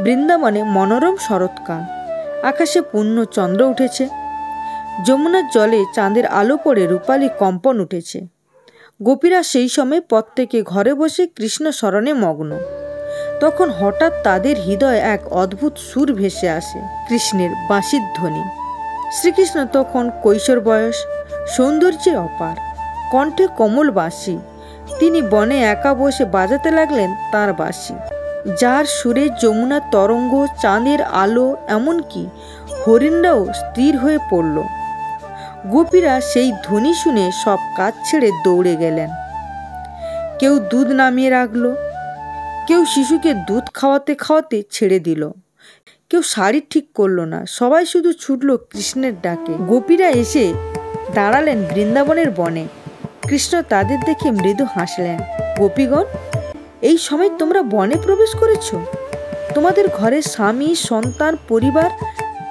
বৃন্দাবনে মনোরম শরৎকাল, আকাশে পূর্ণ চন্দ্র উঠেছে, যমুনার জলে চাঁদের আলো পড়ে রূপালী কম্পন উঠেছে। গোপীরা সেই সময় প্রত্যেকে ঘরে বসে কৃষ্ণ স্মরণে মগ্ন। তখন হঠাৎ তাদের হৃদয়ে এক অদ্ভুত সুর ভেসে আসে, কৃষ্ণের বাঁশির ধ্বনি। শ্রীকৃষ্ণ তখন কৈশোর বয়স, সৌন্দর্যে অপার, কণ্ঠে কোমল বাঁশি। তিনি বনে একা বসে বাজাতে লাগলেন তাঁর বাঁশি, যার সুরে যমুনার তরঙ্গ, চাঁদের আলো, এমনকি হরিণরাও স্থির হয়ে পড়ল। গোপীরা সেই ধ্বনি শুনে সব কাজ ছেড়ে দৌড়ে গেলেন। কেউ দুধ নামিয়ে রাখল, কেউ শিশুকে দুধ খাওয়াতে খাওয়াতে ছেড়ে দিল, কেউ শাড়ি ঠিক করল না, সবাই শুধু ছুটল কৃষ্ণের ডাকে। গোপীরা এসে দাঁড়ালেন বৃন্দাবনের বনে। কৃষ্ণ তাদের দেখে মৃদু হাসলেন। গোপীগণ, এই সময় তোমরা বনে প্রবেশ করেছ? তোমাদের ঘরে স্বামী, সন্তান, পরিবার,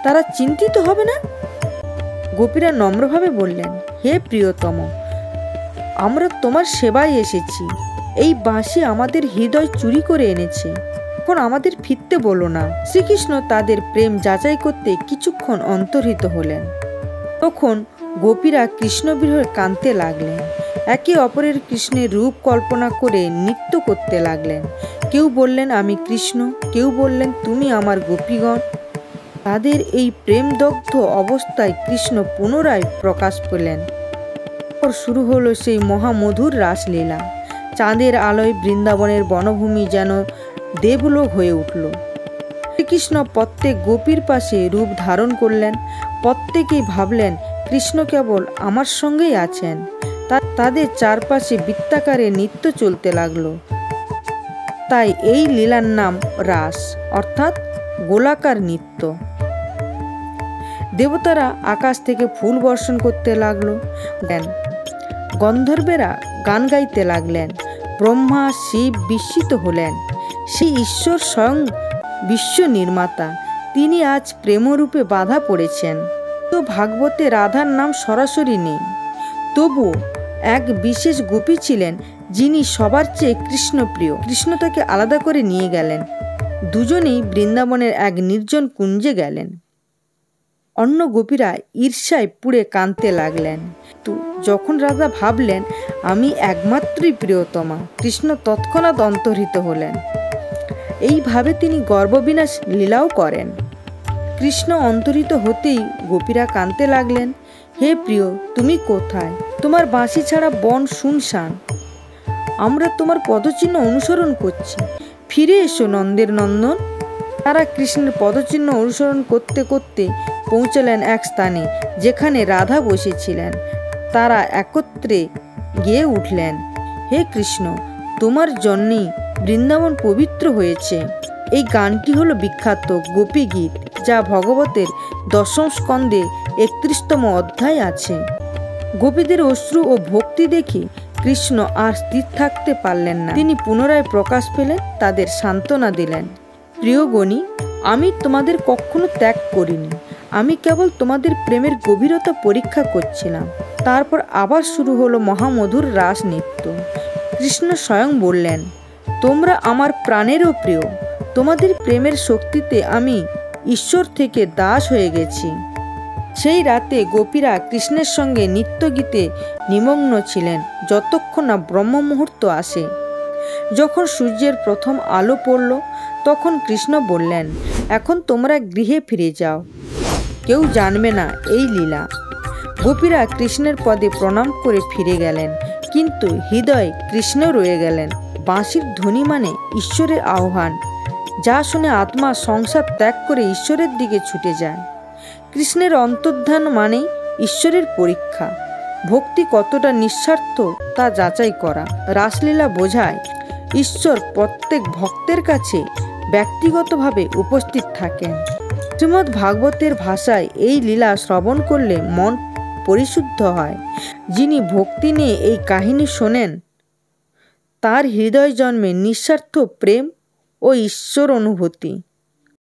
তারা চিন্তিত হবে না? গোপীরা নম্রভাবে বললেন, হে প্রিয়তম, আমরা তোমার সেবায় এসেছি। এই বাঁশি আমাদের হৃদয় চুরি করে এনেছে, এখন আমাদের ফিরতে বলো না। শ্রীকৃষ্ণ তাদের প্রেম যাচাই করতে কিছুক্ষণ অন্তর্হিত হলেন। তখন গোপীরা কৃষ্ণ বিরহে কাঁদতে লাগলেন। একে অপরের কৃষ্ণের রূপ কল্পনা করে নৃত্য করতে লাগলেন। কেউ বললেন, আমি কৃষ্ণ, কেউ বললেন, তুমি আমার গোপীগণ। তাদের এই প্রেমদগ্ধ অবস্থায় কৃষ্ণ পুনরায় প্রকাশ পেলেন। শুরু হলো সেই মহামধুর রাসলীলা। চাঁদের আলোয় বৃন্দাবনের বনভূমি যেন দেবলোক হয়ে উঠল। শ্রীকৃষ্ণ প্রত্যেক গোপীর পাশে রূপ ধারণ করলেন। প্রত্যেকেই ভাবলেন কৃষ্ণ কেবল আমার সঙ্গেই আছেন। তাদের চারপাশে বৃত্তাকারে নৃত্য চলতে লাগলো। তাই এই লীলার নাম রাস, অর্থাৎ গোলাকার নৃত্য। দেবতারা আকাশ থেকে ফুল বর্ষণ করতে লাগলো, গন্ধর্বেরা গান গাইতে লাগলেন, ব্রহ্মা শিব বিস্মিত হলেন। সেই ঈশ্বর স্বয়ং বিশ্ব নির্মাতা, তিনি আজ প্রেমরূপে বাধা পড়েছেন। তো ভাগবতে রাধার নাম সরাসরি নেই, তবু এক বিশেষ গোপী ছিলেন যিনি সবার চেয়ে কৃষ্ণপ্রিয়। কৃষ্ণ তাকে আলাদা করে নিয়ে গেলেন। দুজনেই বৃন্দাবনের এক নির্জন কুঞ্জে গেলেন। অন্য গোপীরা ঈর্ষায় পুড়ে কাঁদতে লাগলেন। যখন রাধা ভাবলেন আমি একমাত্রই প্রিয়তমা, কৃষ্ণ তৎক্ষণাৎ অন্তর্হিত হলেন। এইভাবে তিনি গর্ববিনাশ লীলাও করেন। কৃষ্ণ অন্তর্হিত হতেই গোপীরা কাঁদতে লাগলেন, হে প্রিয়, তুমি কোথায়? তোমার বাঁশি ছাড়া বন শুনশান, আমরা তোমার পদচিহ্ন অনুসরণ করছি, ফিরে এসো নন্দের নন্দন। তারা কৃষ্ণের পদচিহ্ন অনুসরণ করতে করতে পৌঁছলেন এক স্থানে যেখানে রাধা বসেছিলেন। তারা একত্রে গেয়ে উঠলেন, হে কৃষ্ণ, তোমার জন্যেই বৃন্দাবন পবিত্র হয়েছে। এই গানটি হলো বিখ্যাত গোপী গীত, যা ভগবতের দশম স্কন্ধে 31তম অধ্যায় আছে। গোপীদের অশ্রু ও ভক্তি দেখে কৃষ্ণ আর স্থির থাকতে পারলেন না। তিনি পুনরায় প্রকাশ পেলেন, তাদের সান্ত্বনা দিলেন। প্রিয়গণী, আমি তোমাদের কখনো ত্যাগ করিনি, আমি কেবল তোমাদের প্রেমের গভীরতা পরীক্ষা করছিলাম। তারপর আবার শুরু হলো মহামধুর রাস নৃত্য। কৃষ্ণ স্বয়ং বললেন, তোমরা আমার প্রাণেরও প্রিয়, তোমাদের প্রেমের শক্তিতে আমি ঈশ্বর থেকে দাস হয়ে গেছি। সেই রাতে গোপীরা কৃষ্ণের সঙ্গে নৃত্য গীতে নিমগ্ন ছিলেন যতক্ষণ না ব্রহ্ম মুহূর্ত আসে। যখন সূর্যের প্রথম আলো পড়ল, তখন কৃষ্ণ বললেন, এখন তোমরা গৃহে ফিরে যাও, কেউ জানবে না এই লীলা। গোপীরা কৃষ্ণের পদে প্রণাম করে ফিরে গেলেন, কিন্তু হৃদয়ে কৃষ্ণ রয়ে গেলেন। বাঁশির ধ্বনি মানে ঈশ্বরের আহ্বান, যা শুনে আত্মা সংসার ত্যাগ করে ঈশ্বরের দিকে ছুটে যায়। কৃষ্ণের অন্তর্ধান মানে ঈশ্বরের পরীক্ষা। ভক্তি কতটা নিঃস্বার্থ তা যাচাই করা। রাসলীলা বোঝায় ঈশ্বর প্রত্যেক ভক্তের কাছে ব্যক্তিগতভাবে উপস্থিত থাকেন। শ্রীমদ্ ভাগবতের ভাষায় এই লীলা শ্রবণ করলে মন পরিশুদ্ধ হয়। যিনি ভক্তি নিয়ে এই কাহিনী শোনেন, তার হৃদয় জন্মে নিঃস্বার্থ প্রেম ও ঈশ্বর অনুভূতি।